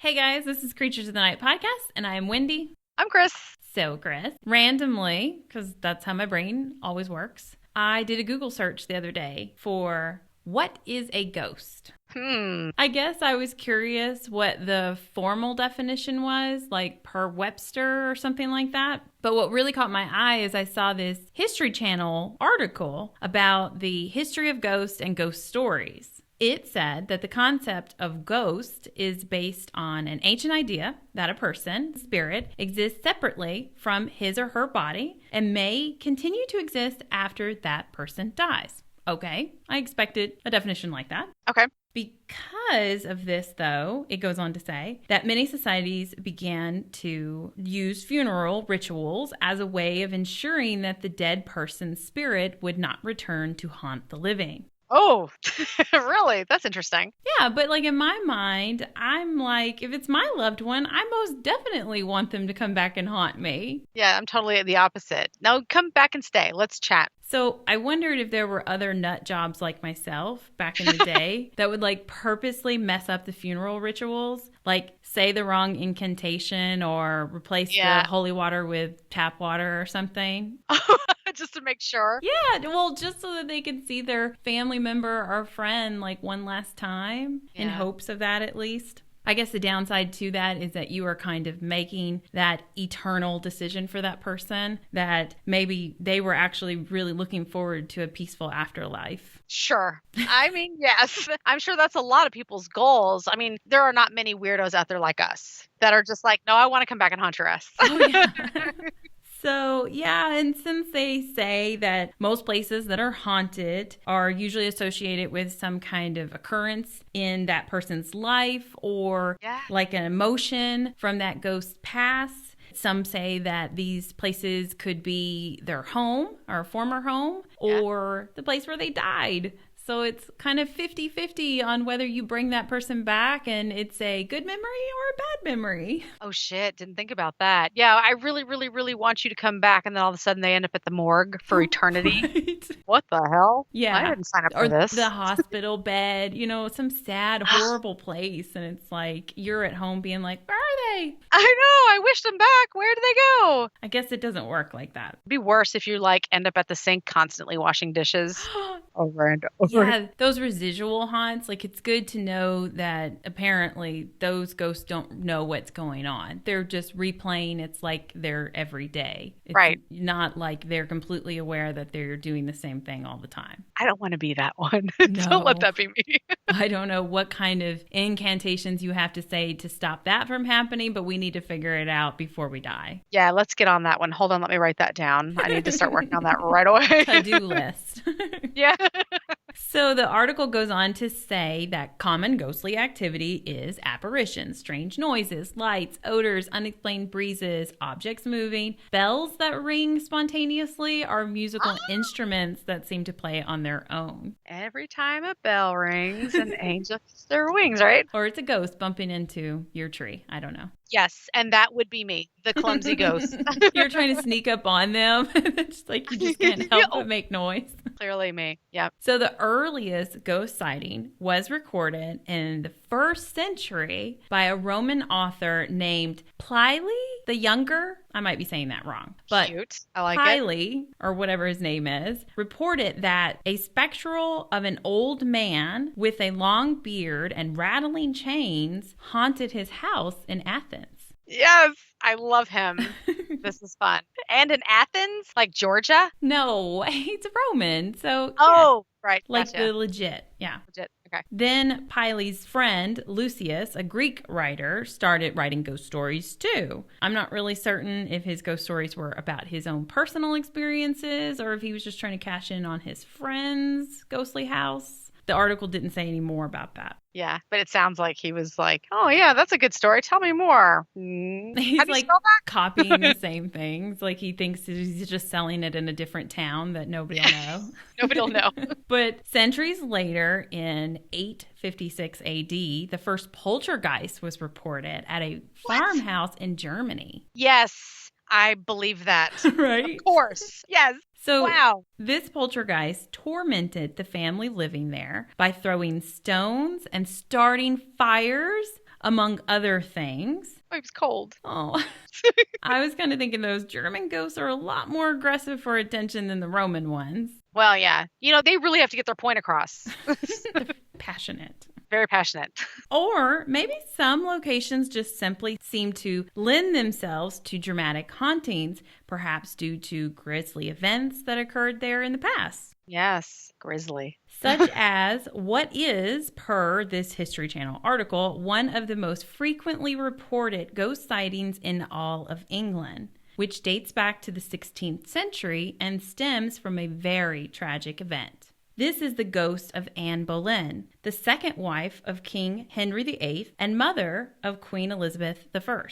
Hey guys, this is Creatures of the Night podcast, and I am Wendy. I'm Chris. So, Chris, randomly, because that's how my brain always works, I did a Google search the other day for what is a ghost? I guess I was curious what the formal definition was, like per Webster or something like that. But what really caught my eye is I saw this History Channel article about the history of ghosts and ghost stories. It said that the concept of ghost is based on an ancient idea that a person, spirit, exists separately from his or her body and may continue to exist after that person dies. Okay, I expected a definition like that. Okay. Because of this, though, it goes on to say that many societies began to use funeral rituals as a way of ensuring that the dead person's spirit would not return to haunt the living. Oh, really? That's interesting. Yeah, but like in my mind, I'm like, if it's my loved one, I most definitely want them to come back and haunt me. Yeah, I'm totally the opposite. No, come back and stay. Let's chat. So I wondered if there were other nut jobs like myself back in the day that would like purposely mess up the funeral rituals, like say the wrong incantation or replace the holy water with tap water or something. Just to make sure. Yeah, well, just so that they could see their family member or friend like one last time in hopes of that at least. I guess the downside to that is that you are kind of making that eternal decision for that person that maybe they were actually really looking forward to a peaceful afterlife. Sure. I mean, yes. I'm sure that's a lot of people's goals. I mean, there are not many weirdos out there like us that are just like, no, I want to come back and haunt your ass. Oh, yeah. So, yeah, and since they say that most places that are haunted are usually associated with some kind of occurrence in that person's life or like an emotion from that ghost's past, some say that these places could be their home or former home or the place where they died. So it's kind of 50-50 on whether you bring that person back and it's a good memory or a bad memory. Oh, shit. Didn't think about that. Yeah, I really, really, really want you to come back. And then all of a sudden they end up at the morgue for eternity. Right. What the hell? Yeah. I didn't sign up for this. Or the hospital bed, you know, some sad, horrible place. And it's like you're at home being like, where are they? I know. I wish them back. Where did they go? I guess it doesn't work like that. It'd be worse if you like end up at the sink constantly washing dishes over and over. Yeah, those residual haunts, like it's good to know that apparently those ghosts don't know what's going on. They're just replaying. It's like they're every day. It's right. Not like they're completely aware that they're doing the same thing all the time. I don't want to be that one. No. Don't let that be me. I don't know what kind of incantations you have to say to stop that from happening, but we need to figure it out before we die. Yeah, let's get on that one. Hold on, let me write that down. I need to start working on that right away. To-do list. Yeah. So the article goes on to say that common ghostly activity is apparitions, strange noises, lights, odors, unexplained breezes, objects moving, bells that ring spontaneously, or musical instruments that seem to play on their own. Every time a bell rings, an angel flips their wings, right? Or it's a ghost bumping into your tree. I don't know. Yes, and that would be me, the clumsy ghost. You're trying to sneak up on them. It's like you just can't help but make noise. Clearly me, yeah. So the earliest ghost sighting was recorded in the 1st century by a Roman author named Pliny the Younger. I might be saying that wrong. But cute. I like Pliny, or whatever his name is, reported that a spectral of an old man with a long beard and rattling chains haunted his house in Athens. Yes, I love him. This is fun. And in Athens, like Georgia? No, he's a Roman. So right. Like gotcha. the legit. Yeah. Legit. Okay. Then Pliny's friend, Lucius, a Greek writer, started writing ghost stories too. I'm not really certain if his ghost stories were about his own personal experiences or if he was just trying to cash in on his friend's ghostly house. The article didn't say any more about that. Yeah, but it sounds like he was like, oh, yeah, that's a good story. Tell me more. He's How do you like spell that? copying the same things. Like he thinks he's just selling it in a different town that nobody will know. Nobody will know. But centuries later, in 856 AD, the first poltergeist was reported at a farmhouse in Germany. Yes, I believe that. Right? Of course. Yes. So wow. This poltergeist tormented the family living there by throwing stones and starting fires among other things. Oh, it was cold. Oh, I was kind of thinking those German ghosts are a lot more aggressive for attention than the Roman ones. Well, yeah. They really have to get their point across. They're passionate. Very passionate. Or maybe some locations just simply seem to lend themselves to dramatic hauntings, perhaps due to grisly events that occurred there in the past. Yes, grisly. Such as what is, per this History Channel article, one of the most frequently reported ghost sightings in all of England, which dates back to the 16th century and stems from a very tragic event. This is the ghost of Anne Boleyn, the second wife of King Henry VIII and mother of Queen Elizabeth I,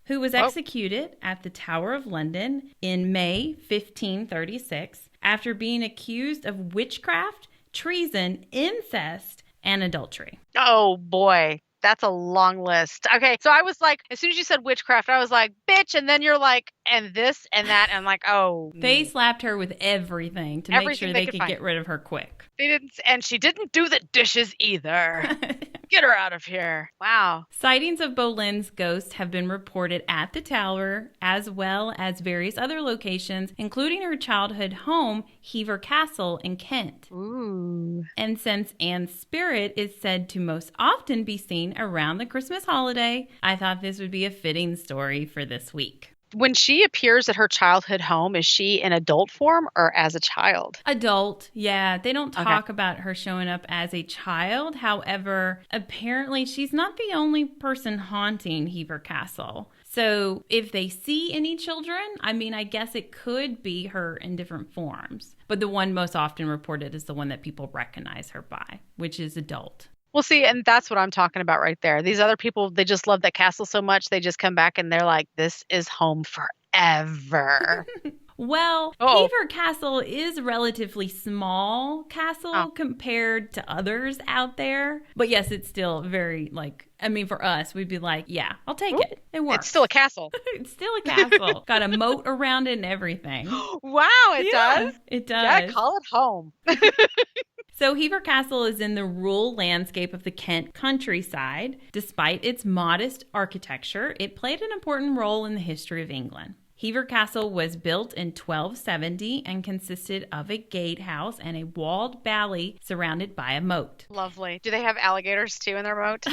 who was executed at the Tower of London in May 1536 after being accused of witchcraft, treason, incest, and adultery. Oh, boy. That's a long list. Okay, so I was like, as soon as you said witchcraft, I was like, bitch. And then you're like, and this and that. And I'm like, oh. They slapped her with everything to make sure they could get rid of her quick. They didn't, and she didn't do the dishes either. Get her out of here. Wow. Sightings of Boleyn's ghost have been reported at the Tower, as well as various other locations, including her childhood home, Hever Castle in Kent. Ooh. And since Anne's spirit is said to most often be seen around the Christmas holiday, I thought this would be a fitting story for this week. When she appears at her childhood home, is she in adult form or as a child? Adult, yeah. They don't talk about her showing up as a child. However, apparently she's not the only person haunting Hever Castle. So if they see any children, I guess it could be her in different forms. But the one most often reported is the one that people recognize her by, which is adult. Well, see, and that's what I'm talking about right there. These other people, they just love that castle so much, they just come back and they're like, this is home forever. Well, Hever Castle is a relatively small castle compared to others out there. But yes, it's still very, for us, we'd be like, yeah, I'll take it. It works. It's still a castle. It's still a castle. Got a moat around it and everything. Wow, it does? It does. Yeah, call it home. So Hever Castle is in the rural landscape of the Kent countryside. Despite its modest architecture, it played an important role in the history of England. Hever Castle was built in 1270 and consisted of a gatehouse and a walled valley surrounded by a moat. Lovely. Do they have alligators too in their moat?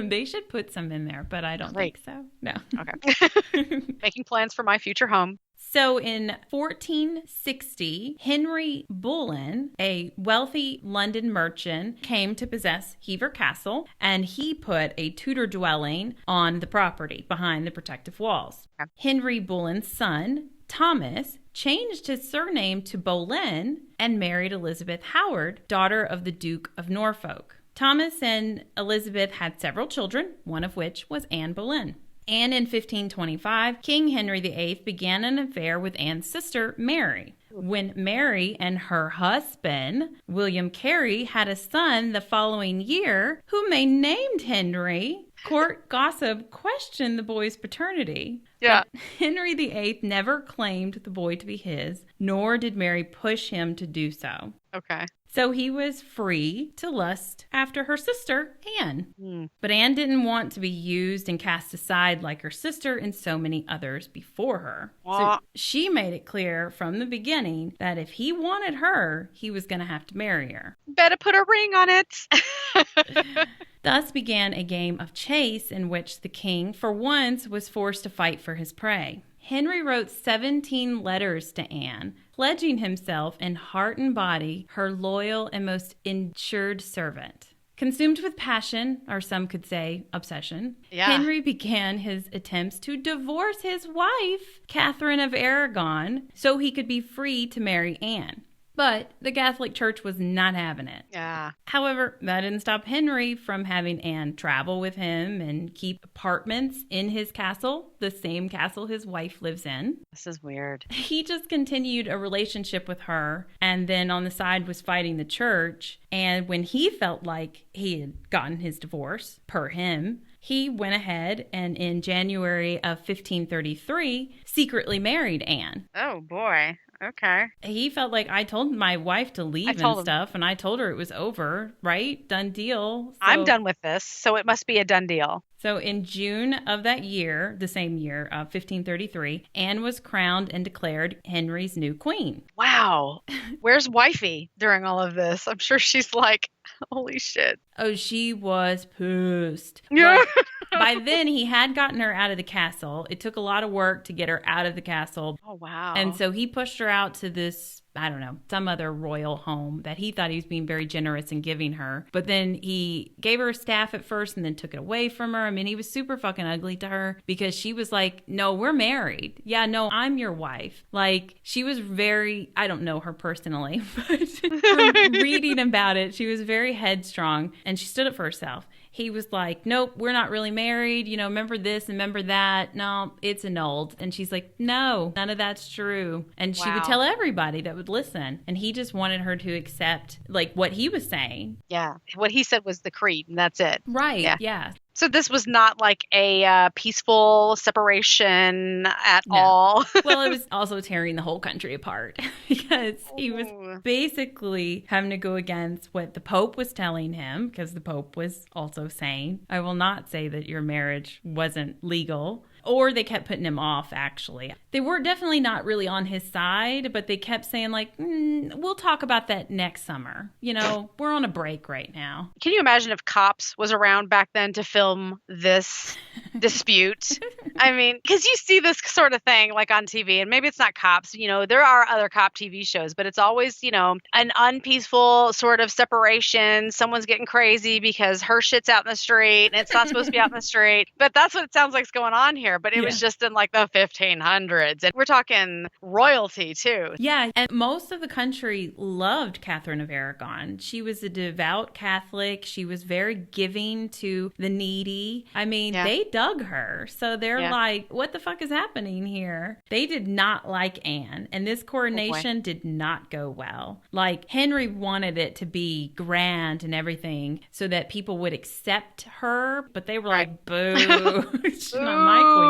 They should put some in there, but I don't think so. No. Okay. Making plans for my future home. So in 1460, Henry Boleyn, a wealthy London merchant, came to possess Hever Castle, and he put a Tudor dwelling on the property behind the protective walls. Okay. Henry Boleyn's son, Thomas, changed his surname to Boleyn and married Elizabeth Howard, daughter of the Duke of Norfolk. Thomas and Elizabeth had several children, one of which was Anne Boleyn. And in 1525, King Henry VIII began an affair with Anne's sister, Mary. When Mary and her husband, William Carey, had a son the following year, whom they named Henry, court gossip questioned the boy's paternity. Yeah. But Henry VIII never claimed the boy to be his, nor did Mary push him to do so. Okay. So he was free to lust after her sister, Anne. But Anne didn't want to be used and cast aside like her sister and so many others before her. So she made it clear from the beginning that if he wanted her, he was going to have to marry her. Better put a ring on it. Thus began a game of chase in which the king, for once, was forced to fight for his prey. Henry wrote 17 letters to Anne, pledging himself in heart and body her loyal and most insured servant. Consumed with passion, or some could say obsession, Henry began his attempts to divorce his wife, Catherine of Aragon, so he could be free to marry Anne. But the Catholic Church was not having it. Yeah. However, that didn't stop Henry from having Anne travel with him and keep apartments in his castle, the same castle his wife lives in. This is weird. He just continued a relationship with her, and then on the side was fighting the church. And when he felt like he had gotten his divorce, per him, he went ahead and in January of 1533 secretly married Anne. Oh, boy. Okay. He felt like I told my wife to leave and stuff, and I told her it was over, right? Done deal. So, I'm done with this, so it must be a done deal. So in June of that year, the same year, 1533, Anne was crowned and declared Henry's new queen. Wow. Where's wifey during all of this? I'm sure she's like, holy shit. Oh, she was pissed. Yeah. By then, he had gotten her out of the castle. It took a lot of work to get her out of the castle. Oh, wow. And so he pushed her out to this, I don't know, some other royal home that he thought he was being very generous in giving her. But then he gave her a staff at first and then took it away from her. I mean, he was super fucking ugly to her because she was like, no, we're married. Yeah, no, I'm your wife. Like, she was very, I don't know her personally, but from reading about it, she was very headstrong and she stood up for herself. He was like, nope, we're not really married. You know, remember this and remember that. No, it's annulled. And she's like, no, none of that's true. And she would tell everybody that would listen. And he just wanted her to accept like what he was saying. Yeah. What he said was the creed and that's it. Right. Yeah. So this was not like a peaceful separation at all. Well, it was also tearing the whole country apart because he was basically having to go against what the Pope was telling him, because the Pope was also saying, I will not say that your marriage wasn't legal. Or they kept putting him off, actually. They were definitely not really on his side, but they kept saying, like, we'll talk about that next summer. You know, we're on a break right now. Can you imagine if Cops was around back then to film this dispute? I mean, because you see this sort of thing, like, on TV, and maybe it's not Cops. You know, there are other cop TV shows, but it's always, you know, an unpeaceful sort of separation. Someone's getting crazy because her shit's out in the street, and it's not supposed to be out in the street. But that's what it sounds like is going on here. But it was just in like the 1500s. And we're talking royalty too. Yeah. And most of the country loved Catherine of Aragon. She was a devout Catholic. She was very giving to the needy. I mean, they dug her. So they're like, what the fuck is happening here? They did not like Anne. And this coronation did not go well. Like, Henry wanted it to be grand and everything so that people would accept her. But they were like, boo. She's not my queen.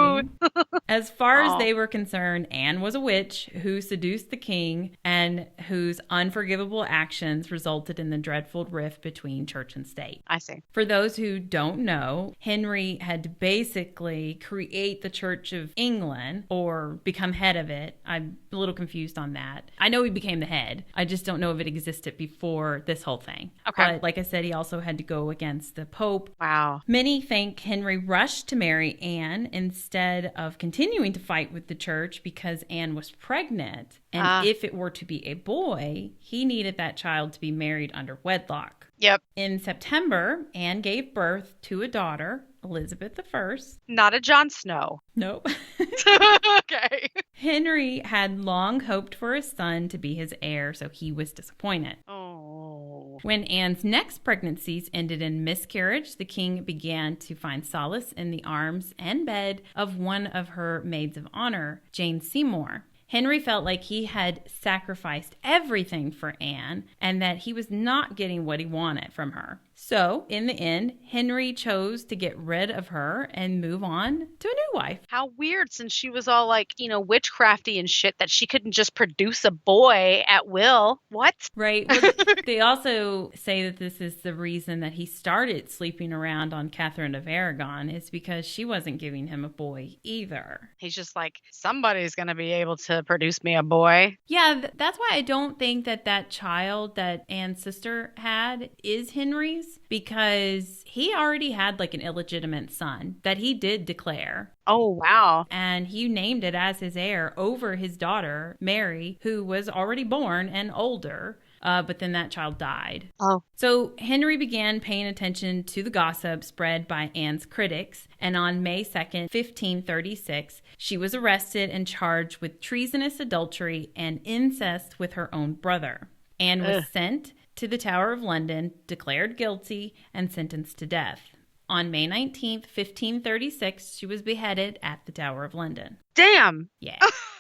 As far as they were concerned, Anne was a witch who seduced the king and whose unforgivable actions resulted in the dreadful rift between church and state. I see. For those who don't know, Henry had to basically create the Church of England or become head of it. I'm a little confused on that. I know he became the head. I just don't know if it existed before this whole thing. Okay. But like I said, he also had to go against the Pope. Wow. Many think Henry rushed to marry Anne instead of continuing to fight with the church because Anne was pregnant. And if it were to be a boy, he needed that child to be married under wedlock. Yep. In September, Anne gave birth to a daughter, Elizabeth I. Not a Jon Snow. Nope. Okay. Henry had long hoped for a son to be his heir, so he was disappointed. Oh. When Anne's next pregnancies ended in miscarriage, the king began to find solace in the arms and bed of one of her maids of honor, Jane Seymour. Henry felt like he had sacrificed everything for Anne and that he was not getting what he wanted from her. So, in the end, Henry chose to get rid of her and move on to a new wife. How weird, since she was all like, you know, witchcrafty and shit, that she couldn't just produce a boy at will. What? Right. Well, they also say that this is the reason that he started sleeping around on Catherine of Aragon is because she wasn't giving him a boy either. He's just like, somebody's going to be able to produce me a boy. Yeah, that's why I don't think that that child that Anne's sister had is Henry's, because he already had like an illegitimate son that he did declare. Oh, wow. And he named it as his heir over his daughter, Mary, who was already born and older. But then that child died. Oh. So Henry began paying attention to the gossip spread by Anne's critics. And on May 2nd, 1536, she was arrested and charged with treasonous adultery and incest with her own brother. Anne was sent to the Tower of London, declared guilty, and sentenced to death. On May 19th, 1536, she was beheaded at the Tower of London. Damn. Yeah.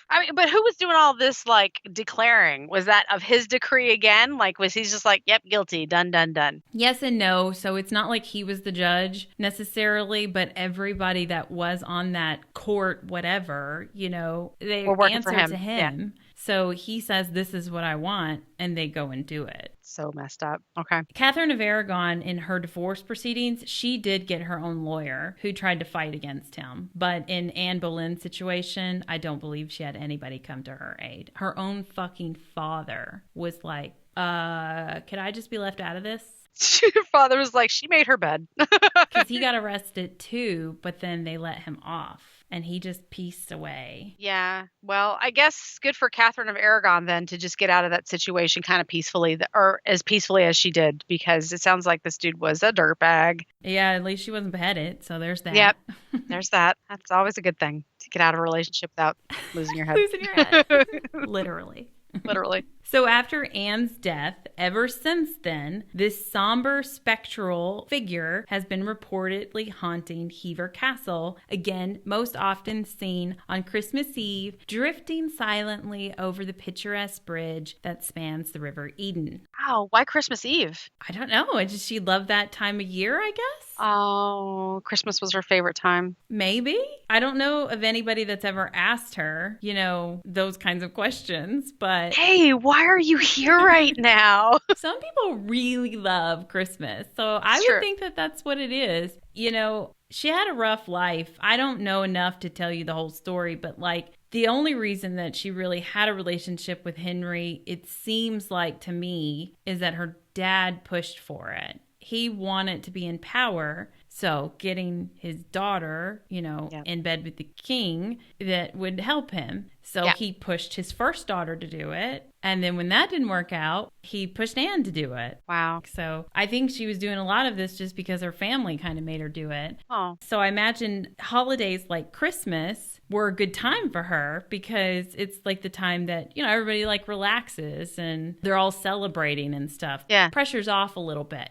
I mean, but who was doing all this, like, declaring? Was that of his decree again? Like, was he just like, yep, guilty, done, done, done? Yes and no. So it's not like he was the judge necessarily, but everybody that was on that court, whatever, you know, they answered to him. So he says, this is what I want, and they go and do it. So messed up. Okay. Catherine of Aragon, in her divorce proceedings, she did get her own lawyer who tried to fight against him. But in Anne Boleyn's situation, I don't believe she had anybody come to her aid. Her own fucking father was like, could I just be left out of this? Your father was like, she made her bed. Because he got arrested too, but then they let him off. And he just pieced away. Yeah. Well, I guess good for Catherine of Aragon then to just get out of that situation kind of peacefully, or as peacefully as she did, because it sounds like this dude was a dirtbag. Yeah, at least she wasn't beheaded, so there's that. Yep. There's that. That's always a good thing, to get out of a relationship without losing your head. Losing your head. Literally. Literally. So after Anne's death, ever since then, this somber spectral figure has been reportedly haunting Hever Castle, again, most often seen on Christmas Eve, drifting silently over the picturesque bridge that spans the River Eden. Wow, why Christmas Eve? I don't know. She loved that time of year, I guess. Oh, Christmas was her favorite time. Maybe. I don't know of anybody that's ever asked her, those kinds of questions, but... Hey, why are you here right now? Some people really love Christmas, so I would think that that's what it is. She had a rough life. I don't know enough to tell you the whole story, but the only reason that she really had a relationship with Henry, it seems like to me, is that her dad pushed for it. He wanted to be in power, so getting his daughter, in bed with the king, that would help him. So he pushed his first daughter to do it. And then when that didn't work out, he pushed Anne to do it. Wow. So I think she was doing a lot of this just because her family kind of made her do it. Oh. So I imagine holidays like Christmas were a good time for her because it's like the time that, everybody relaxes and they're all celebrating and stuff. Yeah. Pressure's off a little bit,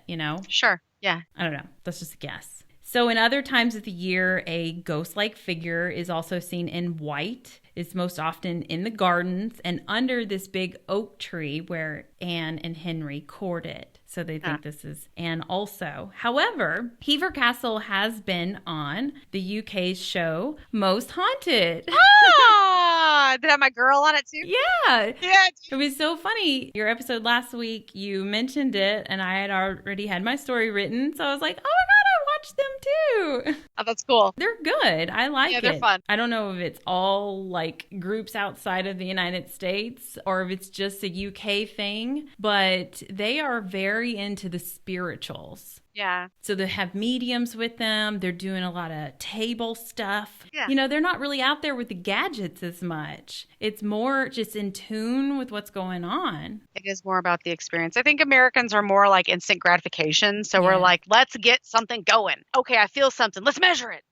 Sure. Yeah. I don't know. That's just a guess. So in other times of the year, a ghost-like figure is also seen in white. It's most often in the gardens and under this big oak tree where Anne and Henry courted. So they think this is Anne also. However, Hever Castle has been on the UK's show Most Haunted. Ah! Did I have my girl on it too? Yeah. Yeah. It was so funny. Your episode last week, you mentioned it, and I had already had my story written. So I was like, oh my God, I watched them too. Oh, that's cool. They're good. I like it. Yeah, they're fun. I don't know if it's all groups outside of the United States or if it's just a UK thing, but they are very into the spirituals. Yeah. So they have mediums with them. They're doing a lot of table stuff. Yeah. They're not really out there with the gadgets as much. It's more just in tune with what's going on. It is more about the experience. I think Americans are more like instant gratification. So we're like, let's get something going. Okay, I feel something. Let's measure it.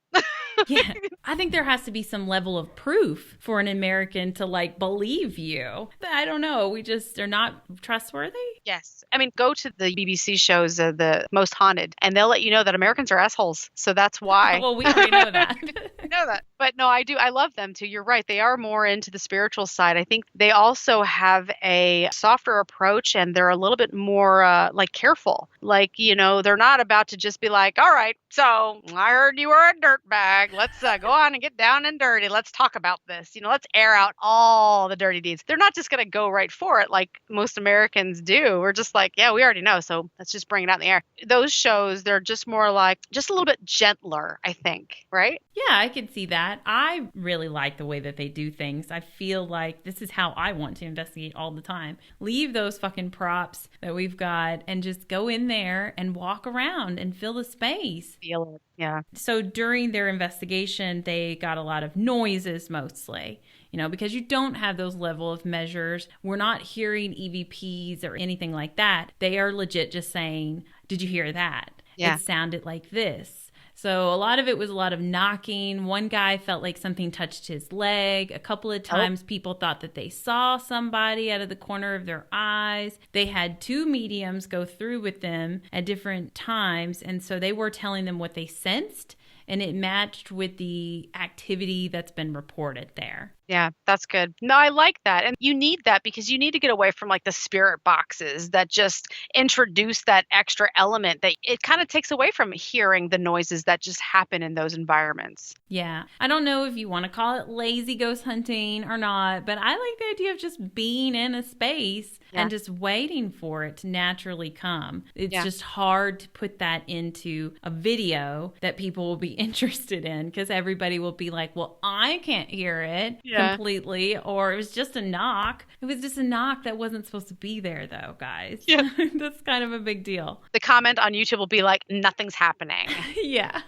Yeah. I think there has to be some level of proof for an American to believe you. I don't know. They're not trustworthy. Yes. I mean, go to the BBC shows, the Most Haunted, and they'll let you know that Americans are assholes. So that's why. Well, we already know that. I know that. But no, I do. I love them too. You're right. They are more into the spiritual side. I think they also have a softer approach and they're a little bit more careful. They're not about to just be like, all right, so I heard you were a dirtbag. Let's go on and get down and dirty. Let's talk about this. Let's air out all the dirty deeds. They're not just going to go right for it like most Americans do. We're just like, yeah, we already know. So let's just bring it out in the air. Those shows, they're just more just a little bit gentler, I think. Right? Yeah, I could see that. I really like the way that they do things. I feel like this is how I want to investigate all the time. Leave those fucking props that we've got and just go in there and walk around and fill the space. Feel it. Yeah. So during their investigation, they got a lot of noises mostly, because you don't have those level of measures. We're not hearing EVPs or anything like that. They are legit just saying, did you hear that? Yeah. It sounded like this. So a lot of it was a lot of knocking. One guy felt like something touched his leg. A couple of times people thought that they saw somebody out of the corner of their eyes. They had 2 mediums go through with them at different times. And so they were telling them what they sensed and it matched with the activity that's been reported there. Yeah, that's good. No, I like that. And you need that because you need to get away from like the spirit boxes that just introduce that extra element that it kind of takes away from hearing the noises that just happen in those environments. Yeah. I don't know if you want to call it lazy ghost hunting or not, but I like the idea of just being in a space and just waiting for it to naturally come. It's just hard to put that into a video that people will be interested in because everybody will be like, well, I can't hear it completely, or it was just a knock. It was just a knock that wasn't supposed to be there, though, guys. Yeah. That's kind of a big deal. The comment on YouTube will be like, nothing's happening. Yeah.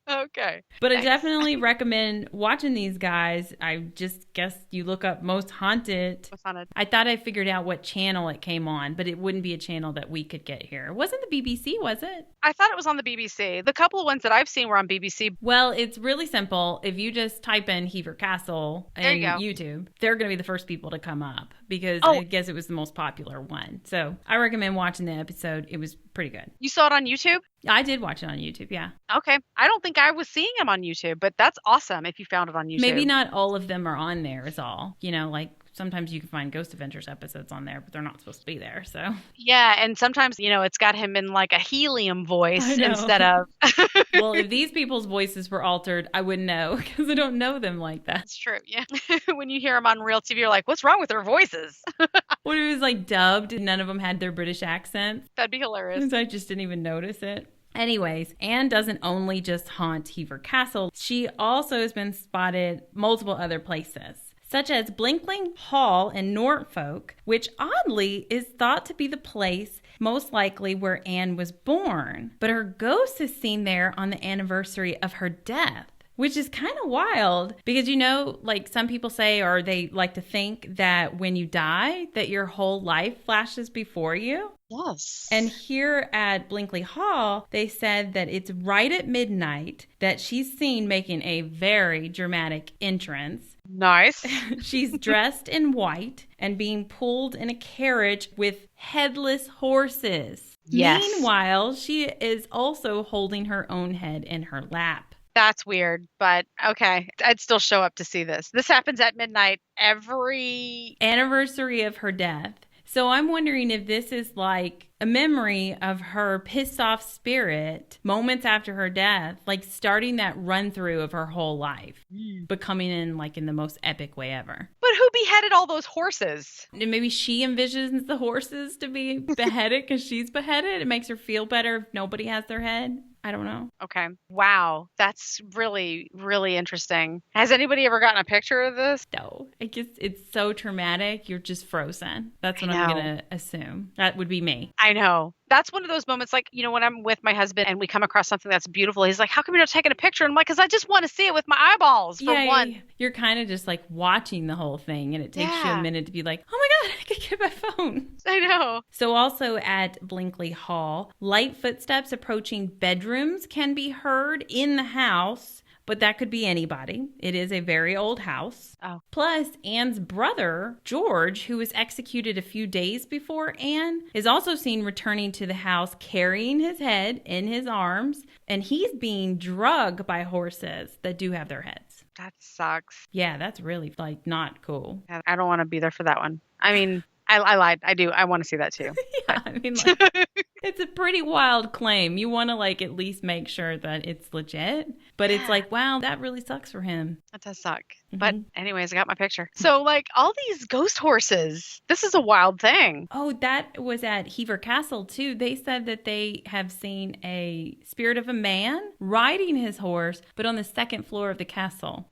Okay. But I definitely recommend watching these guys. I just guess you look up Most Haunted. I thought I figured out what channel it came on, but it wouldn't be a channel that we could get here. It wasn't the BBC, was it? I thought it was on the BBC. The couple of ones that I've seen were on BBC. Well, it's really simple. If you just type in Hever Castle in YouTube, they're going to be the first people to come up because I guess it was the most popular one. So I recommend watching the episode. It was pretty good. You saw it on YouTube? I did watch it on YouTube, yeah. Okay. I don't think I was seeing them on YouTube, but that's awesome if you found it on YouTube. Maybe not all of them are on there is all. You know, like sometimes you can find Ghost Adventures episodes on there, but they're not supposed to be there, so. Yeah, and sometimes, you know, it's got him in like a helium voice instead of... Well, if these people's voices were altered, I wouldn't know because I don't know them like that. That's true, yeah. When you hear them on real TV, you're like, what's wrong with their voices? What if it was like dubbed and none of them had their British accents? That'd be hilarious. I just didn't even notice it. Anyways, Anne doesn't only just haunt Hever Castle. She also has been spotted multiple other places, such as Blinkling Hall in Norfolk, which oddly is thought to be the place most likely where Anne was born. But her ghost is seen there on the anniversary of her death, which is kind of wild because, you know, like some people say, or they like to think that when you die, that your whole life flashes before you. Yes. And here at Blinkley Hall, they said that it's right at midnight that she's seen making a very dramatic entrance. Nice. She's dressed in white and being pulled in a carriage with headless horses. Yes. Meanwhile, she is also holding her own head in her lap. That's weird, but okay. I'd still show up to see this. This happens at midnight every anniversary of her death. So I'm wondering if this is like a memory of her pissed off spirit moments after her death, like starting that run through of her whole life, but coming in like in the most epic way ever. But who beheaded all those horses? And maybe she envisions the horses to be beheaded because she's beheaded. It makes her feel better if nobody has their head. I don't know. Okay. Wow. That's really, really interesting. Has anybody ever gotten a picture of this? No. I guess it's so traumatic. You're just frozen. That's what I'm going to assume. That would be me. I know. That's one of those moments, like, you know, when I'm with my husband and we come across something that's beautiful, he's like, how come you're not taking a picture? And I'm like, because I just want to see it with my eyeballs, for one. You're kind of just like watching the whole thing, and it takes you a minute to be like, oh my God, I could get my phone. I know. So also at Blinkley Hall, light footsteps approaching bedrooms can be heard in the house. But that could be anybody. It is a very old house. Oh. Plus, Anne's brother, George, who was executed a few days before Anne, is also seen returning to the house carrying his head in his arms. And he's being drugged by horses that do have their heads. That sucks. Yeah, that's really, like, not cool. I don't want to be there for that one. I mean, I lied. I do. I want to see that too. Yeah, I mean, like, it's a pretty wild claim. You want to, like, at least make sure that it's legit. But it's like, wow, that really sucks for him. That does suck. Mm-hmm. But anyways, I got my picture. So, like, all these ghost horses, this is a wild thing. Oh, that was at Hever Castle, too. They said that they have seen a spirit of a man riding his horse, but on the second floor of the castle.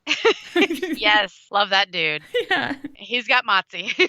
Yes. Love that dude. Yeah. He's got Motsy.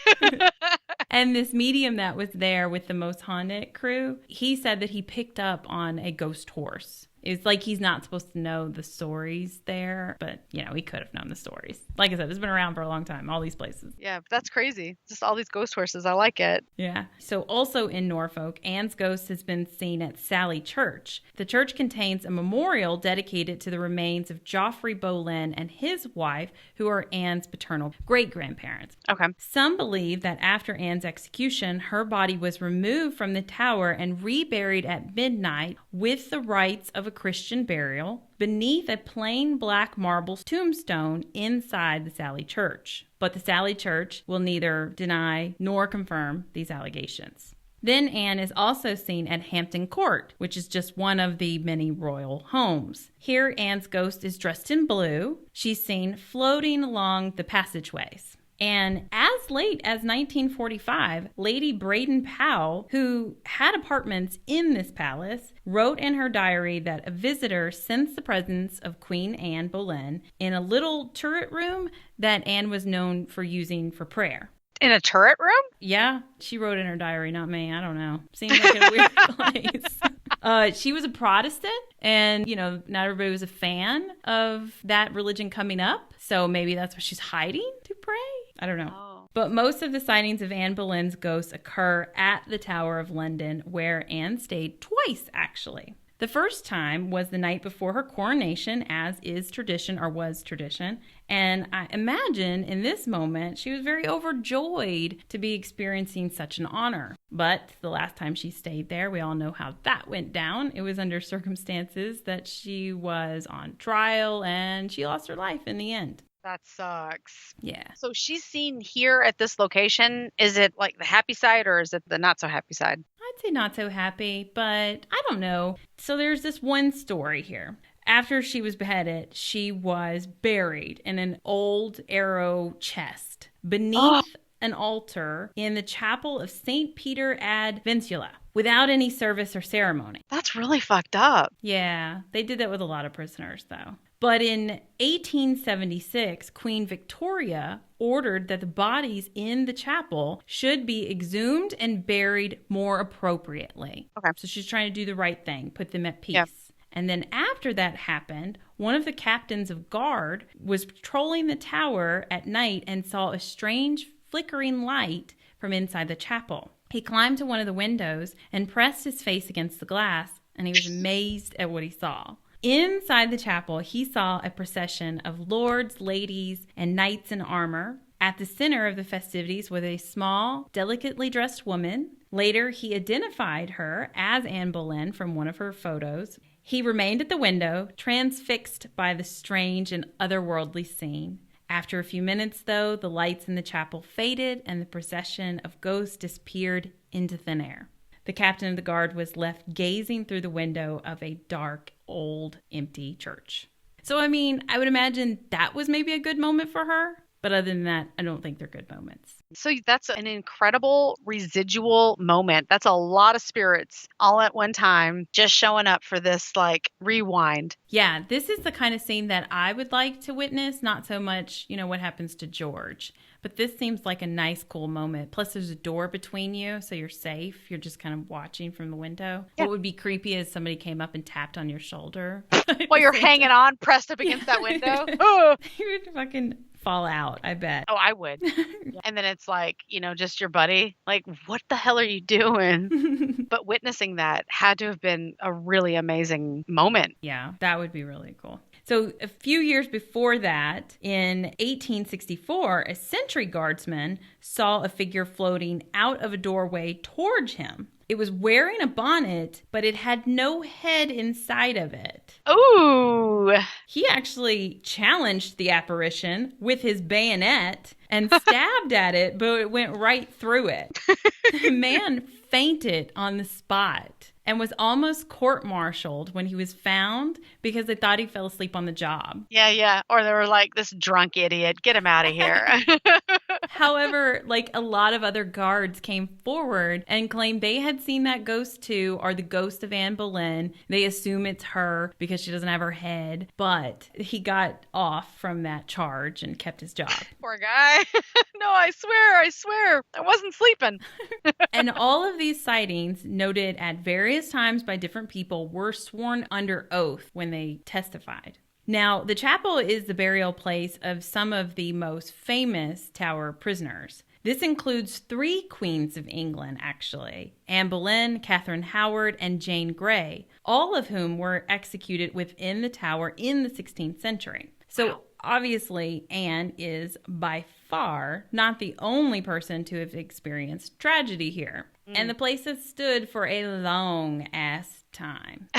And this medium that was there with the Most Haunted crew, he said that he picked up on a ghost horse. It's like he's not supposed to know the stories there, but, you know, he could have known the stories. Like I said, it's been around for a long time, all these places. Yeah, but that's crazy. Just all these ghost horses. I like it. Yeah. So also in Norfolk, Anne's ghost has been seen at Sally Church. The church contains a memorial dedicated to the remains of Geoffrey Boleyn and his wife, who are Anne's paternal great-grandparents. Okay. Some believe that after Anne's execution, her body was removed from the tower and reburied at midnight with the rites of a Christian burial beneath a plain black marble tombstone inside the Sally Church. But the Sally Church will neither deny nor confirm these allegations. Then Anne is also seen at Hampton Court, which is just one of the many royal homes. Here, Anne's ghost is dressed in blue. She's seen floating along the passageways. And as late as 1945, Lady Braden Powell, who had apartments in this palace, wrote in her diary that a visitor sensed the presence of Queen Anne Boleyn in a little turret room that Anne was known for using for prayer. In a turret room? Yeah, she wrote in her diary, not me. I don't know. Seems like a weird place. She was a Protestant, and, not everybody was a fan of that religion coming up. So maybe that's why she's hiding to pray. I don't know. Oh. But most of the sightings of Anne Boleyn's ghosts occur at the Tower of London, where Anne stayed twice, actually. The first time was the night before her coronation, as is tradition, or was tradition. And I imagine in this moment, she was very overjoyed to be experiencing such an honor. But the last time she stayed there, we all know how that went down. It was under circumstances that she was on trial, and she lost her life in the end. That sucks. Yeah. So she's seen here at this location. Is it like the happy side or is it the not so happy side? I'd say not so happy, but I don't know. So there's this one story here. After she was beheaded, she was buried in an old arrow chest beneath an altar in the chapel of St. Peter ad Vincula without any service or ceremony. That's really fucked up. Yeah, they did that with a lot of prisoners, though. But in 1876, Queen Victoria ordered that the bodies in the chapel should be exhumed and buried more appropriately. Okay. So she's trying to do the right thing, put them at peace. Yep. And then after that happened, one of the captains of guard was patrolling the tower at night and saw a strange flickering light from inside the chapel. He climbed to one of the windows and pressed his face against the glass, and he was amazed at what he saw. Inside the chapel, he saw a procession of lords, ladies, and knights in armor. At the center of the festivities was a small, delicately dressed woman. Later, he identified her as Anne Boleyn from one of her photos. He remained at the window, transfixed by the strange and otherworldly scene. After a few minutes, though, the lights in the chapel faded and the procession of ghosts disappeared into thin air. The captain of the guard was left gazing through the window of a dark, old, empty church. So, I mean, I would imagine that was maybe a good moment for her. But other than that, I don't think they're good moments. So that's an incredible residual moment. That's a lot of spirits all at one time just showing up for this rewind. Yeah, this is the kind of scene that I would like to witness, not so much, what happens to George. But this seems like a nice, cool moment. Plus, there's a door between you, so you're safe. You're just kind of watching from the window. Yeah. What would be creepy is somebody came up and tapped on your shoulder. While you're hanging on, pressed up against that window. You would fucking fall out, I bet. Oh, I would. And then it's just your buddy. What the hell are you doing? But witnessing that had to have been a really amazing moment. Yeah, that would be really cool. So a few years before that, in 1864, a sentry guardsman saw a figure floating out of a doorway towards him. It was wearing a bonnet, but it had no head inside of it. Ooh! He actually challenged the apparition with his bayonet and stabbed at it, but it went right through it. The man fainted on the spot and was almost court-martialed when he was found because they thought he fell asleep on the job. Yeah. Or they were like, this drunk idiot, get him out of here. However, a lot of other guards came forward and claimed they had seen that ghost too, or the ghost of Anne Boleyn. They assume it's her because she doesn't have her head, but he got off from that charge and kept his job. Poor guy. No, I swear, I wasn't sleeping. And all of these sightings, noted at various times by different people, were sworn under oath when they testified. Now, the chapel is the burial place of some of the most famous Tower prisoners. This includes 3 queens of England, actually. Anne Boleyn, Catherine Howard, and Jane Grey, all of whom were executed within the Tower in the 16th century. So, obviously, Anne is by far not the only person to have experienced tragedy here. And the place has stood for a long-ass time.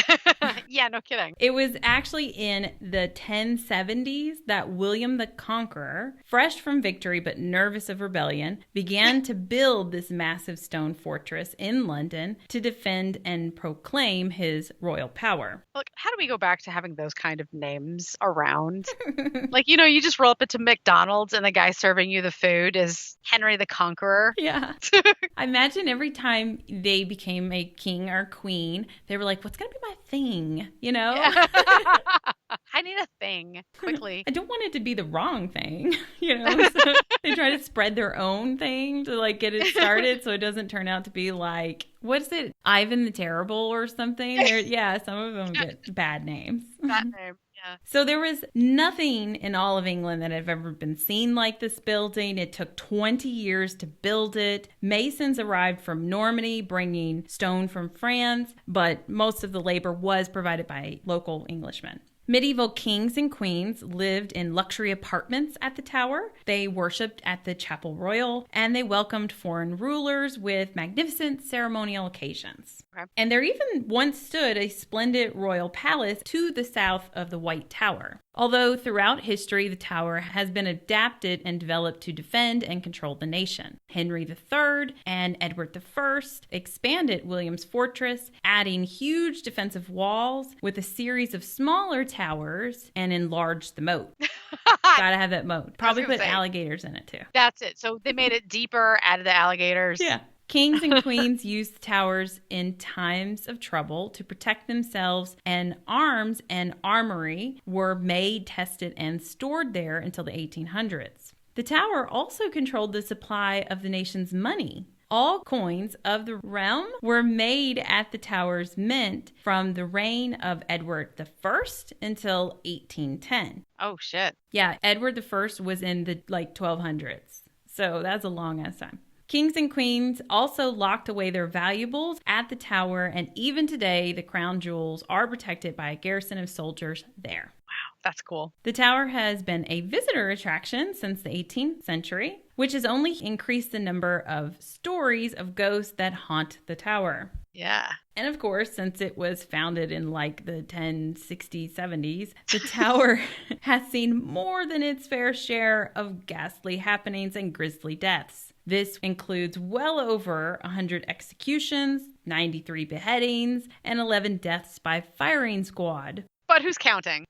Yeah, no kidding. It was actually in the 1070s that William the Conqueror, fresh from victory but nervous of rebellion, began to build this massive stone fortress in London to defend and proclaim his royal power. Look, how do we go back to having those kind of names around? Like, you just roll up into McDonald's and the guy serving you the food is Henry the Conqueror. Yeah. I imagine every time they became a king or queen, they were like, what's going to be my thing? Yeah. I need a thing quickly. I don't want it to be the wrong thing, So they try to spread their own thing to like get it started so it doesn't turn out to be like, what is it? Ivan the Terrible or something? Some of them get bad names. Bad name. Yeah. So there was nothing in all of England that had ever been seen like this building. It took 20 years to build it. Masons arrived from Normandy, bringing stone from France, but most of the labor was provided by local Englishmen. Medieval kings and queens lived in luxury apartments at the tower. They worshipped at the Chapel Royal, and they welcomed foreign rulers with magnificent ceremonial occasions. Okay. And there even once stood a splendid royal palace to the south of the White Tower. Although throughout history, the tower has been adapted and developed to defend and control the nation. Henry III and Edward I expanded William's fortress, adding huge defensive walls with a series of smaller towers and enlarged the moat. Gotta have that moat. Probably put alligators in it too. That's it. So they made it deeper, added the alligators. Yeah. Kings and queens used towers in times of trouble to protect themselves, and arms and armory were made, tested, and stored there until the 1800s. The tower also controlled the supply of the nation's money. All coins of the realm were made at the tower's mint from the reign of Edward I until 1810. Oh, shit. Yeah, Edward I was in the 1200s. So that's a long ass time. Kings and queens also locked away their valuables at the tower, and even today, the crown jewels are protected by a garrison of soldiers there. Wow, that's cool. The tower has been a visitor attraction since the 18th century, which has only increased the number of stories of ghosts that haunt the tower. Yeah. And of course, since it was founded in the 1060s, 70s, the tower has seen more than its fair share of ghastly happenings and grisly deaths. This includes well over 100 executions, 93 beheadings, and 11 deaths by firing squad. But who's counting?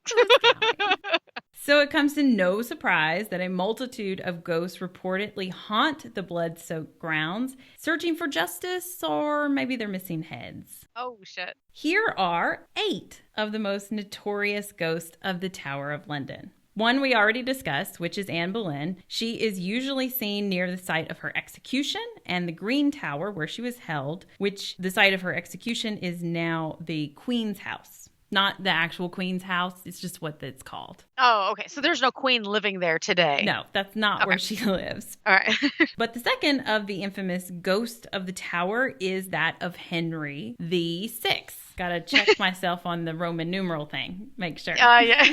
So it comes to no surprise that a multitude of ghosts reportedly haunt the blood-soaked grounds, searching for justice, or maybe they're missing heads. Oh, shit. Here are 8 of the most notorious ghosts of the Tower of London. One we already discussed, which is Anne Boleyn. She is usually seen near the site of her execution and the Green Tower where she was held, which the site of her execution is now the Queen's House. Not the actual Queen's House. It's just what it's called. Oh, okay. So there's no queen living there today. No, that's not where she lives. All right. But the second of the infamous ghost of the tower is that of Henry VI. Gotta check myself on the Roman numeral thing. Make sure. Yeah.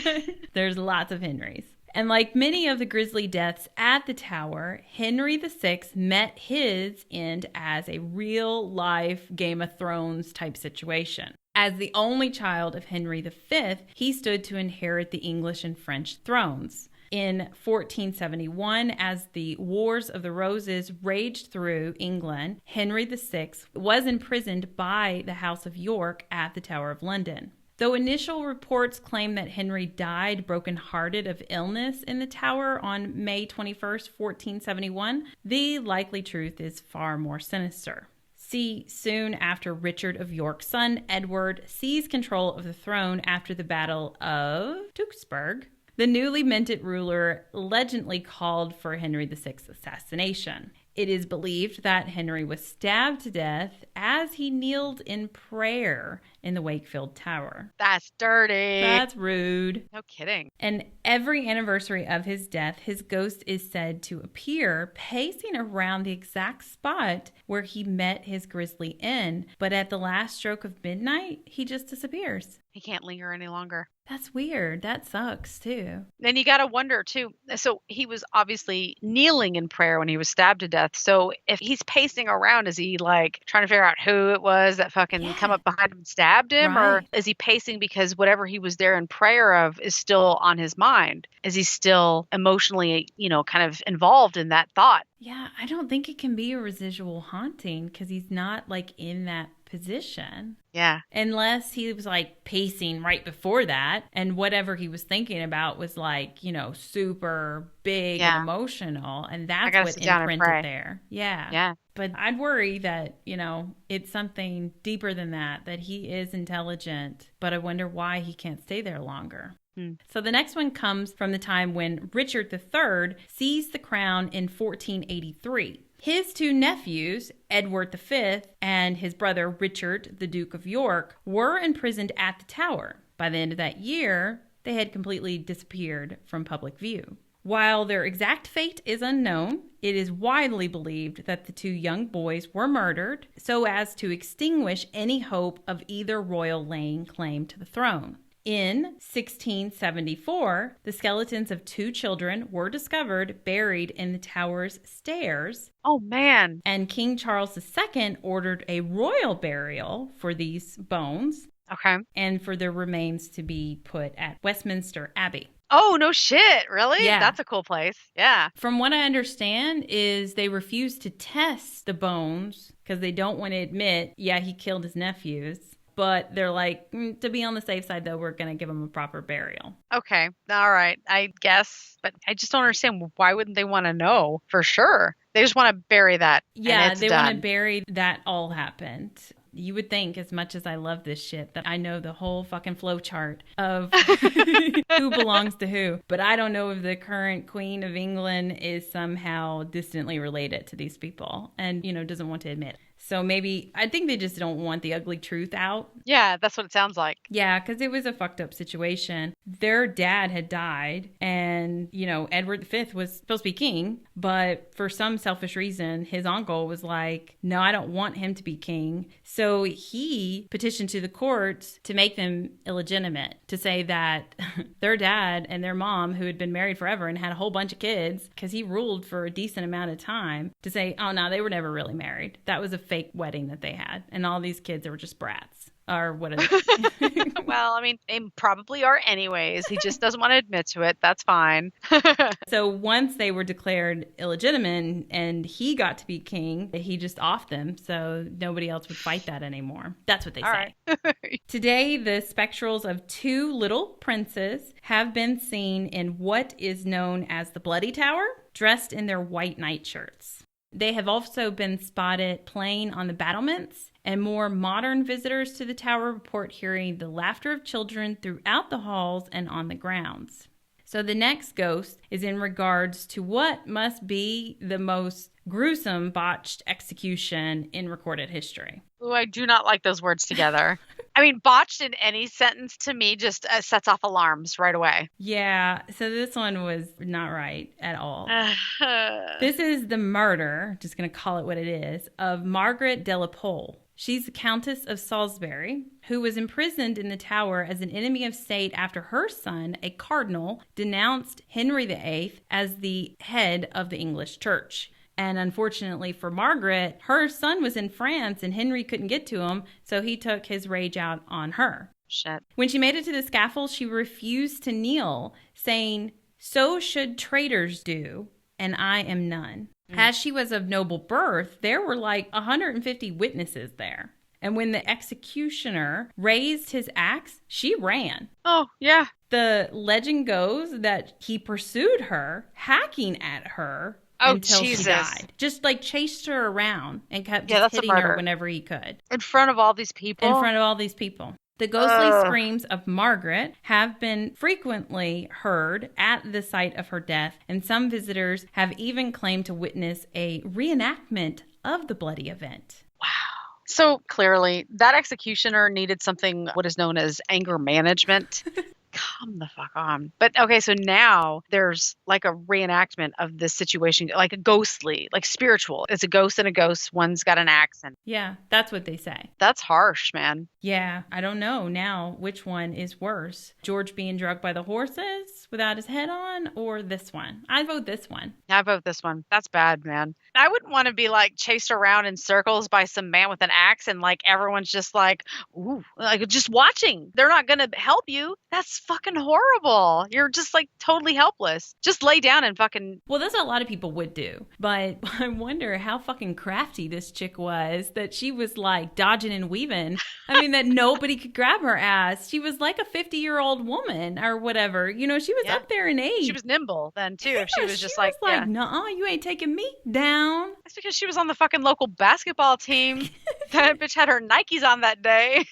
There's lots of Henrys. And like many of the grisly deaths at the tower, Henry VI met his end as a real-life Game of Thrones type situation. As the only child of Henry V, he stood to inherit the English and French thrones. In 1471, as the Wars of the Roses raged through England, Henry VI was imprisoned by the House of York at the Tower of London. Though initial reports claim that Henry died brokenhearted of illness in the tower on May 21st, 1471, the likely truth is far more sinister. See, soon after Richard of York's son, Edward, seized control of the throne after the Battle of Tewkesbury, the newly minted ruler allegedly called for Henry VI's assassination. It is believed that Henry was stabbed to death as he kneeled in prayer in the Wakefield Tower. That's dirty. That's rude. No kidding. And every anniversary of his death, his ghost is said to appear pacing around the exact spot where he met his grisly end. But at the last stroke of midnight, he just disappears. He can't linger any longer. That's weird. That sucks too. And you got to wonder too. So he was obviously kneeling in prayer when he was stabbed to death. So if he's pacing around, is he like trying to figure out who it was that fucking come up behind him and stabbed him? Right. Or is he pacing because whatever he was there in prayer of is still on his mind? Is he still emotionally, kind of involved in that thought? Yeah, I don't think it can be a residual haunting because he's not like in that position. Yeah. Unless he was like pacing right before that and whatever he was thinking about was like, super big and emotional. And that's what imprinted there. Yeah. Yeah. But I'd worry that, it's something deeper than that he is intelligent, but I wonder why he can't stay there longer. So the next one comes from the time when Richard III seized the crown in 1483. His two nephews, Edward V and his brother Richard, the Duke of York, were imprisoned at the Tower. By the end of that year, they had completely disappeared from public view. While their exact fate is unknown, it is widely believed that the two young boys were murdered so as to extinguish any hope of either royal laying claim to the throne. In 1674, the skeletons of two children were discovered buried in the tower's stairs. Oh, man. And King Charles II ordered a royal burial for these bones. Okay. And for their remains to be put at Westminster Abbey. Oh, no shit. Really? Yeah. That's a cool place. Yeah. From what I understand is they refuse to test the bones because they don't want to admit, he killed his nephews. But they're like, to be on the safe side, though, we're going to give them a proper burial. Okay. All right. I guess. But I just don't understand. Why wouldn't they want to know for sure? They just want to bury that. Yeah, they want to bury that all happened. You would think, as much as I love this shit, that I know the whole fucking flow chart of who belongs to who. But I don't know if the current Queen of England is somehow distantly related to these people and, doesn't want to admit. So maybe, I think they just don't want the ugly truth out. Yeah, that's what it sounds like. Yeah, because it was a fucked up situation. Their dad had died and, Edward V was supposed to be king. But for some selfish reason, his uncle was like, no, I don't want him to be king. So he petitioned to the courts to make them illegitimate, to say that their dad and their mom, who had been married forever and had a whole bunch of kids, because he ruled for a decent amount of time, to say, oh, no, they were never really married. That was a fake wedding that they had. And all these kids were just brats. Or what is it? Well, I mean, they probably are anyways. He just doesn't want to admit to it. That's fine. So once they were declared illegitimate and he got to be king, he just offed them. So nobody else would fight that anymore. That's what they say. Right. Today, the spectrals of two little princes have been seen in what is known as the Bloody Tower, dressed in their white nightshirts. They have also been spotted playing on the battlements, and more modern visitors to the tower report hearing the laughter of children throughout the halls and on the grounds. So the next ghost is in regards to what must be the most gruesome botched execution in recorded history. Oh, I do not like those words together. I mean, botched in any sentence to me just sets off alarms right away. Yeah, so this one was not right at all. This is the murder, just going to call it what it is, of Margaret de la Pole. She's the Countess of Salisbury, who was imprisoned in the Tower as an enemy of state after her son, a cardinal, denounced Henry VIII as the head of the English church. And unfortunately for Margaret, her son was in France and Henry couldn't get to him, so he took his rage out on her. Shit. When she made it to the scaffold, she refused to kneel, saying, "So should traitors do, and I am none." As she was of noble birth, there were like 150 witnesses there. And when the executioner raised his axe, she ran. Oh, yeah. The legend goes that he pursued her, hacking at her until she died. Just like chased her around and kept just hitting her whenever he could. In front of all these people? In front of all these people. The ghostly screams of Margaret have been frequently heard at the site of her death, and some visitors have even claimed to witness a reenactment of the bloody event. Wow. So clearly, that executioner needed something, what is known as anger management. Come the fuck on. But okay, so now there's like a reenactment of this situation, like a ghostly, like spiritual. It's a ghost and a ghost. One's got an axe, and Yeah, that's what they say. that's harsh, man. Yeah, I don't know now which one is worse. George being drugged by the horses without his head on, or this one? I vote this one. I vote this one. That's bad, man. I wouldn't want to be like chased around in circles by some man with an axe and like everyone's just like, ooh, like just watching. They're not going to help you. That's fucking horrible. You're just like totally helpless. Just lay down and fucking. Well, that's what a lot of people would do. But I wonder how fucking crafty this chick was that she was like dodging and weaving. I mean, that nobody could grab her ass. She was like a 50-year-old woman or whatever. You know, she was up there in age. She was nimble then too. If she was just like, nuh-uh, you ain't taking me down. That's because she was on the fucking local basketball team. That bitch had her Nikes on that day.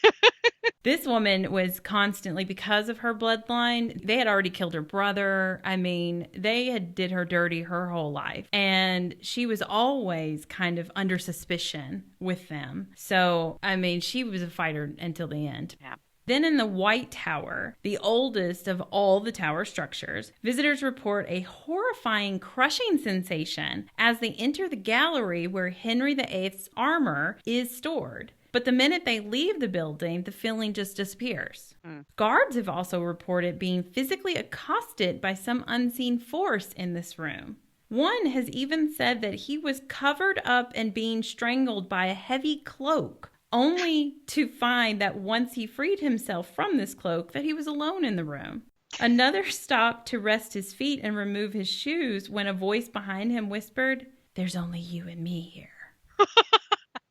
This woman was constantly, because of her bloodline, they had already killed her brother. I mean, they had did her dirty her whole life. And she was always kind of under suspicion with them. So, I mean, she was a fighter until the end. Yeah. Then in the White Tower, the oldest of all the tower structures, visitors report a horrifying crushing sensation as they enter the gallery where Henry VIII's armor is stored. But the minute they leave the building, the feeling just disappears. Guards have also reported being physically accosted by some unseen force in this room. One has even said that he was covered up and being strangled by a heavy cloak, only to find that once he freed himself from this cloak, that he was alone in the room. Another stopped to rest his feet and remove his shoes when a voice behind him whispered, "There's only you and me here."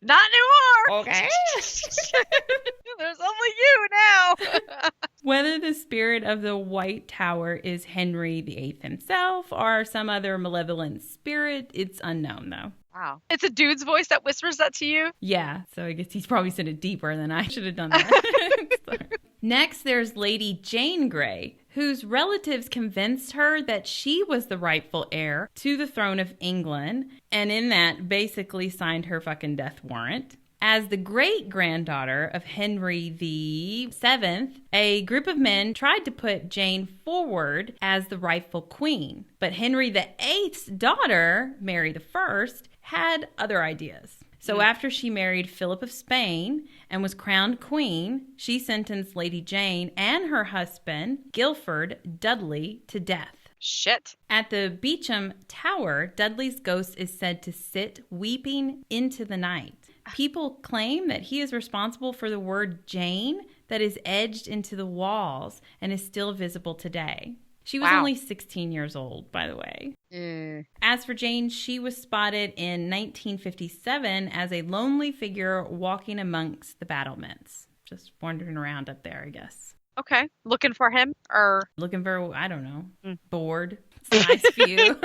Not anymore. Okay. There's only you now. Whether the spirit of the White Tower is Henry VIII himself or some other malevolent spirit, it's unknown though. Wow. It's a dude's voice that whispers that to you? Yeah, so I guess he's probably said it deeper than I should have done that. Next, there's Lady Jane Grey, whose relatives convinced her that she was the rightful heir to the throne of England, and in that basically signed her fucking death warrant. As the great-granddaughter of Henry VII, a group of men tried to put Jane forward as the rightful queen. But Henry VIII's daughter, Mary I, had other ideas. So after she married Philip of Spain and was crowned queen, she sentenced Lady Jane and her husband, Guilford Dudley, to death. Shit. At the Beauchamp Tower, Dudley's ghost is said to sit weeping into the night. People claim that he is responsible for the word Jane that is edged into the walls and is still visible today. She was only 16 years old, by the way. As for Jane, she was spotted in 1957 as a lonely figure walking amongst the battlements. Just wandering around up there, I guess. Okay. Looking for him or? Looking for, I don't know, bored. It's a nice view.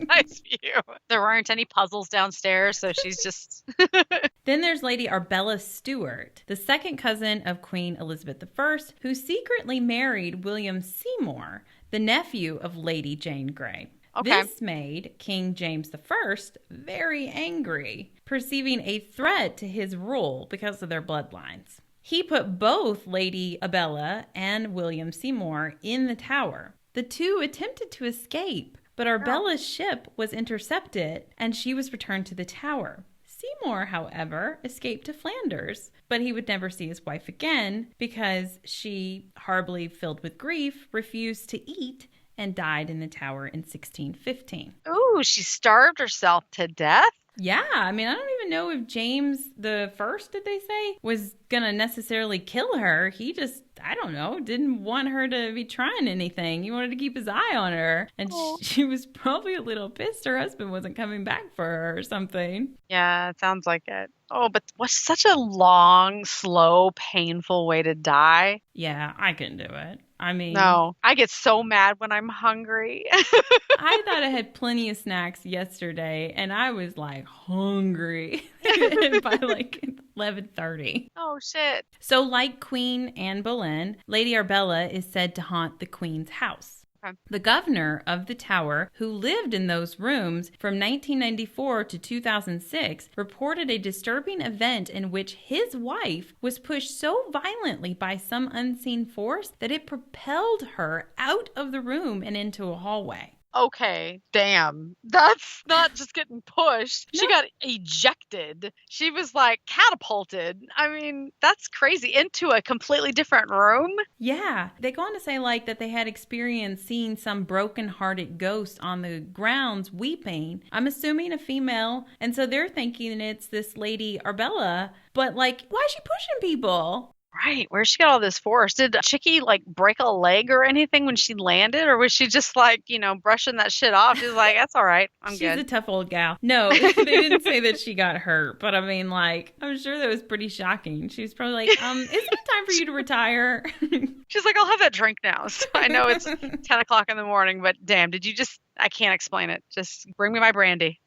Nice view. There weren't any puzzles downstairs, so she's just... Then there's Lady Arbella Stuart, the second cousin of Queen Elizabeth I, who secretly married William Seymour, the nephew of Lady Jane Grey. Okay. This made King James I very angry, perceiving a threat to his rule because of their bloodlines. He put both Lady Arbella and William Seymour in the tower. The two attempted to escape, but Arbella's ship was intercepted and she was returned to the tower. Seymour, however, escaped to Flanders, but he would never see his wife again because she, horribly filled with grief, refused to eat and died in the tower in 1615. Ooh, she starved herself to death? Yeah, I mean, I don't even know if James the First, did they say, was gonna necessarily kill her. He just, I don't know, didn't want her to be trying anything. He wanted to keep his eye on her. And she was probably a little pissed her husband wasn't coming back for her or something. Yeah, it sounds like it. Oh, but what's such a long, slow, painful way to die? Yeah, I couldn't do it. I mean... No, I get so mad when I'm hungry. I thought I had plenty of snacks yesterday, and I was, like, hungry by, like, 11:30. Oh, shit. So, like Queen Anne Boleyn, Lady Arbella is said to haunt the Queen's house. Okay. The governor of the tower, who lived in those rooms from 1994 to 2006, reported a disturbing event in which his wife was pushed so violently by some unseen force that it propelled her out of the room and into a hallway. Okay, damn. That's not just getting pushed. No. She got ejected. She was like catapulted. I mean, that's crazy. Into a completely different room. Yeah. They go on to say like that they had experienced seeing some broken-hearted ghost on the grounds weeping. I'm assuming a female. And so they're thinking it's this lady Arbella. But like, why is she pushing people? Right. Where'd she get all this force? Did Chicky like break a leg or anything when she landed? Or was she just like, brushing that shit off? She's like, that's all right. I'm She's good. a tough old gal. No, they didn't say that she got hurt. But I mean, like, I'm sure that was pretty shocking. She was probably like, isn't it time for you to retire? She's like, I'll have that drink now. So I know it's 10 o'clock in the morning, but damn, I can't explain it. Just bring me my brandy.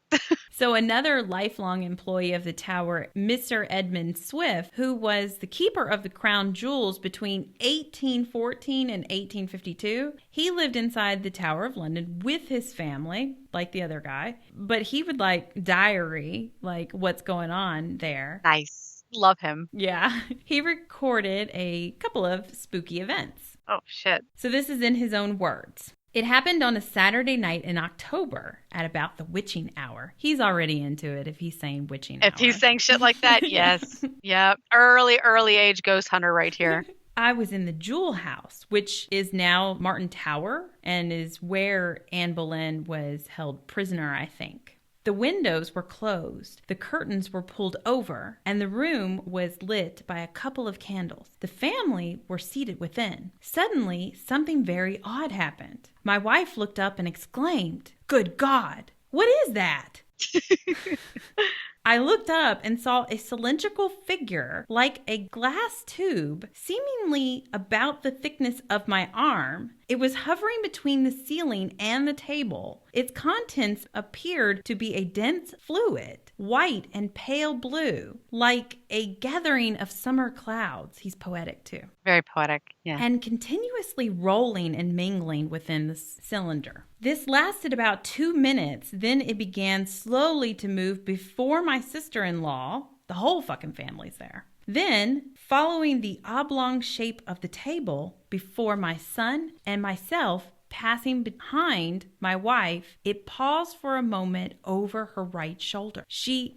So another lifelong employee of the tower, Mr. Edmund Swift, who was the keeper of the crown jewels between 1814 and 1852, he lived inside the Tower of London with his family, like the other guy. But he would diary, what's going on there. Nice. Love him. Yeah. He recorded a couple of spooky events. Oh, shit. So this is in his own words. It happened on a Saturday night in October at about the witching hour. He's already into it if he's saying witching hour. If he's saying shit like that, yes. Yep. Early age ghost hunter right here. I was in the Jewel House, which is now Martin Tower and is where Anne Boleyn was held prisoner, I think. The windows were closed, the curtains were pulled over, and the room was lit by a couple of candles. The family were seated within. Suddenly, something very odd happened. My wife looked up and exclaimed, "Good God, what is that?" I looked up and saw a cylindrical figure like a glass tube, seemingly about the thickness of my arm. It was hovering between the ceiling and the table. Its contents appeared to be a dense fluid, white and pale blue, like a gathering of summer clouds. He's poetic too. Very poetic, yeah. And continuously rolling and mingling within the cylinder. This lasted about 2 minutes. Then it began slowly to move before my sister-in-law. The whole fucking family's there. Then, following the oblong shape of the table before my son and myself, passing behind my wife, it paused for a moment over her right shoulder. She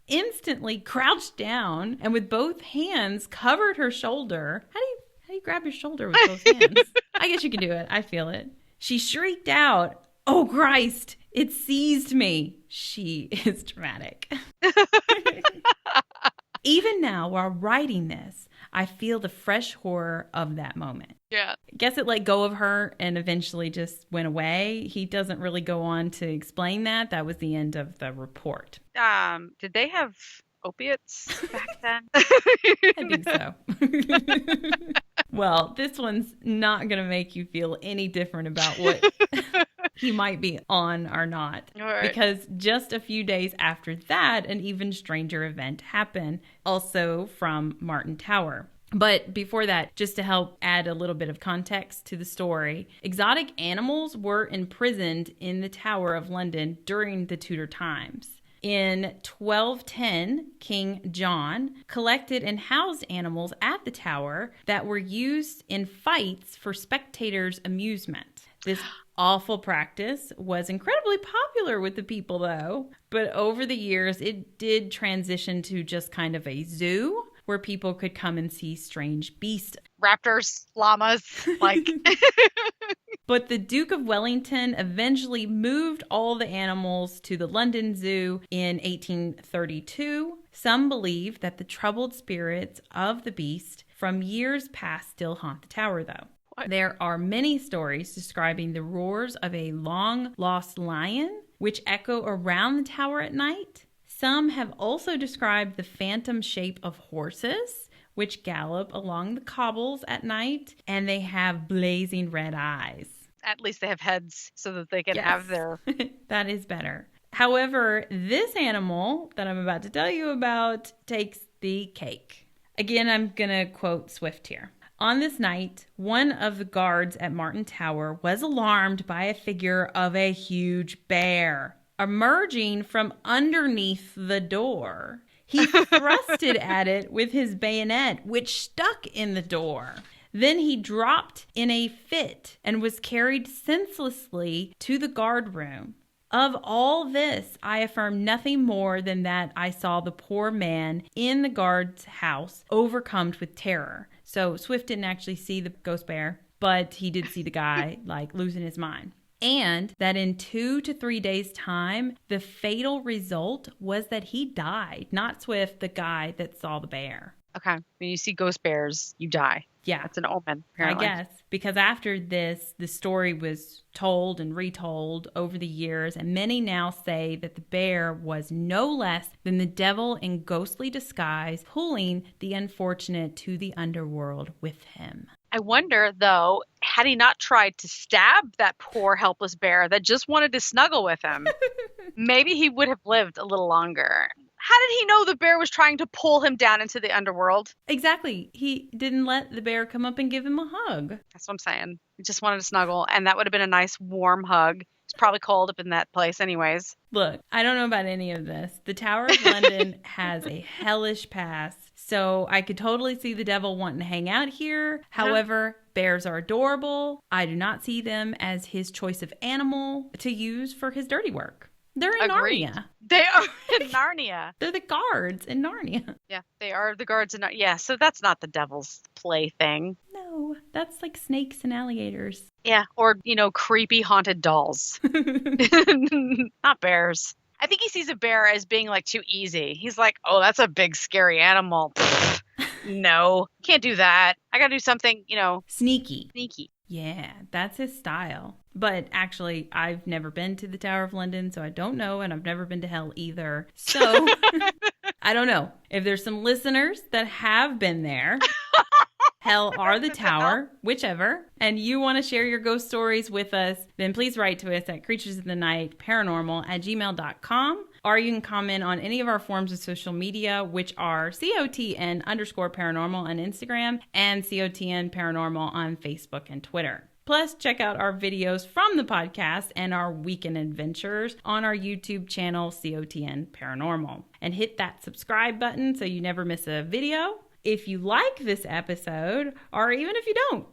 instantly crouched down and with both hands covered her shoulder. How do you grab your shoulder with both hands? I guess you can do it. I feel it. She shrieked out, "Oh Christ, it seized me." She is dramatic. Even now, while writing this, I feel the fresh horror of that moment. Yeah. I guess it let go of her and eventually just went away. He doesn't really go on to explain that. That was the end of the report. Did they have opiates back then? I think so. Well, this one's not going to make you feel any different about what he might be on or not. Right. Because just a few days after that, an even stranger event happened, also from Martin Tower. But before that, just to help add a little bit of context to the story, exotic animals were imprisoned in the Tower of London during the Tudor times. In 1210, King John collected and housed animals at the tower that were used in fights for spectators' amusement. This awful practice was incredibly popular with the people, though. But over the years, it did transition to just kind of a zoo where people could come and see strange beasts. Raptors, llamas, like... But the Duke of Wellington eventually moved all the animals to the London Zoo in 1832. Some believe that the troubled spirits of the beast from years past still haunt the tower, though. What? There are many stories describing the roars of a long-lost lion, which echo around the tower at night. Some have also described the phantom shape of horses, which gallop along the cobbles at night, and they have blazing red eyes. At least they have heads so that they can have their... That is better. However, this animal that I'm about to tell you about takes the cake. Again, I'm going to quote Swift here. On this night, one of the guards at Martin Tower was alarmed by a figure of a huge bear emerging from underneath the door. He thrusted at it with his bayonet, which stuck in the door. Then he dropped in a fit and was carried senselessly to the guard room. Of all this, I affirm nothing more than that I saw the poor man in the guard's house overcome with terror. So Swift didn't actually see the ghost bear, but he did see the guy losing his mind. And that in 2 to 3 days' time, the fatal result was that he died. Not Swift, the guy that saw the bear. Okay. When you see ghost bears, you die. Yeah. That's an omen, apparently. I guess. Because after this, the story was told and retold over the years, and many now say that the bear was no less than the devil in ghostly disguise, pulling the unfortunate to the underworld with him. I wonder, though, had he not tried to stab that poor helpless bear that just wanted to snuggle with him, maybe he would have lived a little longer. How did he know the bear was trying to pull him down into the underworld? Exactly. He didn't let the bear come up and give him a hug. That's what I'm saying. He just wanted to snuggle, and that would have been a nice warm hug. It's probably cold up in that place anyways. Look, I don't know about any of this. The Tower of London has a hellish past, so I could totally see the devil wanting to hang out here. However, bears are adorable. I do not see them as his choice of animal to use for his dirty work. They're in Agreed. Narnia. They are in Narnia. They're the guards in Narnia. Yeah, they are the guards in Narnia. Yeah, so that's not the devil's plaything. No, that's like snakes and alligators. Yeah, or, creepy haunted dolls. Not bears. I think he sees a bear as being too easy. He's like, oh, that's a big scary animal. No, can't do that. I gotta do something, Sneaky. Sneaky. Yeah, that's his style. But actually, I've never been to the Tower of London, so I don't know, and I've never been to hell either. So, I don't know. If there's some listeners that have been there, hell or the tower, whichever, and you want to share your ghost stories with us, then please write to us at creaturesofthenight.paranormal@gmail.com. Or you can comment on any of our forms of social media, which are COTN_paranormal on Instagram and COTN paranormal on Facebook and Twitter. Plus, check out our videos from the podcast and our weekend adventures on our YouTube channel, COTN Paranormal. And hit that subscribe button so you never miss a video. If you like this episode, or even if you don't,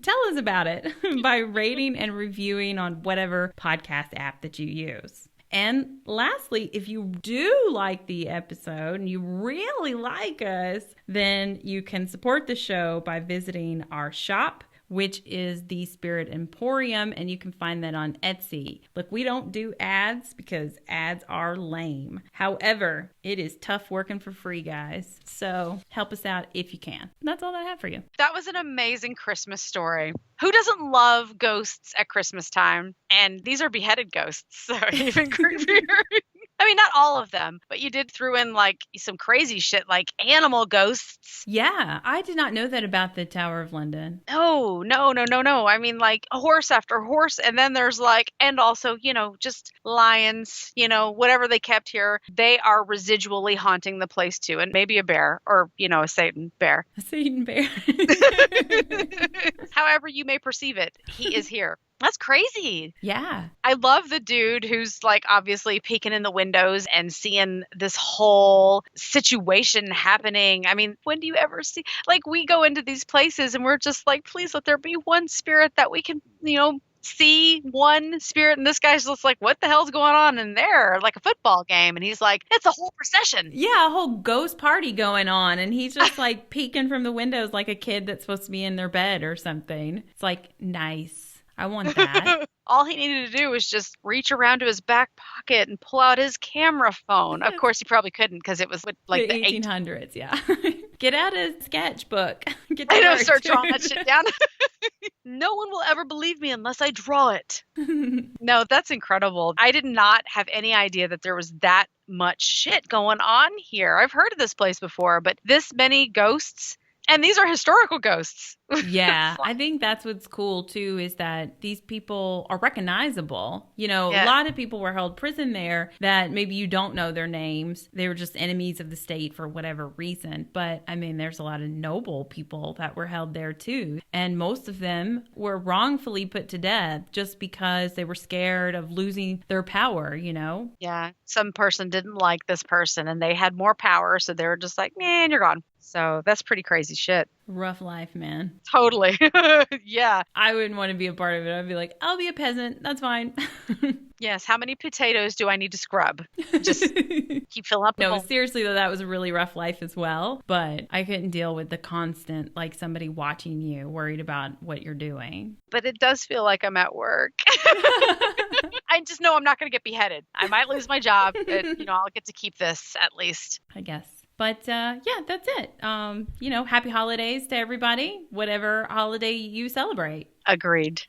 tell us about it by rating and reviewing on whatever podcast app that you use. And lastly, if you do like the episode and you really like us, then you can support the show by visiting our shop, which is the Spirit Emporium, and you can find that on Etsy. Look, we don't do ads because ads are lame. However, it is tough working for free, guys. So help us out if you can. That's all I have for you. That was an amazing Christmas story. Who doesn't love ghosts at Christmas time? And these are beheaded ghosts, so even creepier. I mean, not all of them, but you did throw in some crazy shit like animal ghosts. Yeah, I did not know that about the Tower of London. No. I mean, a horse after horse. And then there's and also, just lions, whatever they kept here. They are residually haunting the place too. And maybe a bear or, a Satan bear. A Satan bear. However you may perceive it, he is here. That's crazy. Yeah. I love the dude who's obviously peeking in the windows and seeing this whole situation happening. I mean, when do you ever see, we go into these places and we're just please let there be one spirit that we can, see one spirit. And this guy's just what the hell's going on in there? Like a football game. And he's it's a whole procession. Yeah, a whole ghost party going on. And he's just peeking from the windows like a kid that's supposed to be in their bed or something. It's nice. I want that. All he needed to do was just reach around to his back pocket and pull out his camera phone. Of course, he probably couldn't because it was the 1800s. Yeah. Get out a sketchbook. I know, start drawing that shit down. No one will ever believe me unless I draw it. No, that's incredible. I did not have any idea that there was that much shit going on here. I've heard of this place before, but this many ghosts. And these are historical ghosts. Yeah, I think that's what's cool too, is that these people are recognizable. You know, Yeah. a lot of people were held prison there that maybe you don't know their names. They were just enemies of the state for whatever reason. But I mean, there's a lot of noble people that were held there too. And most of them were wrongfully put to death just because they were scared of losing their power, you know? Yeah. Some person didn't like this person and they had more power. So they were just like, man, you're gone. So that's pretty crazy shit. Rough life, man. Totally. Yeah. I wouldn't want to be a part of it. I'd be like, I'll be a peasant. That's fine. Yes. How many potatoes do I need to scrub? Just keep filling up the No, bowl. seriously though, that was a really rough life as well. But I couldn't deal with the constant, like somebody watching you, worried about what you're doing. But it does feel like I'm at work. I just know I'm not going to get beheaded. I might lose my job, but I'll get to keep this at least. I guess. But yeah, that's it. Happy holidays to everybody, whatever holiday you celebrate. Agreed.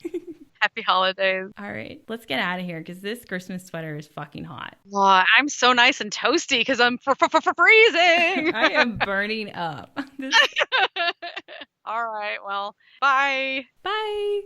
Happy holidays. All right, let's get out of here because this Christmas sweater is fucking hot. Well, I'm so nice and toasty because I'm freezing. I am burning up. All right. Well, bye. Bye.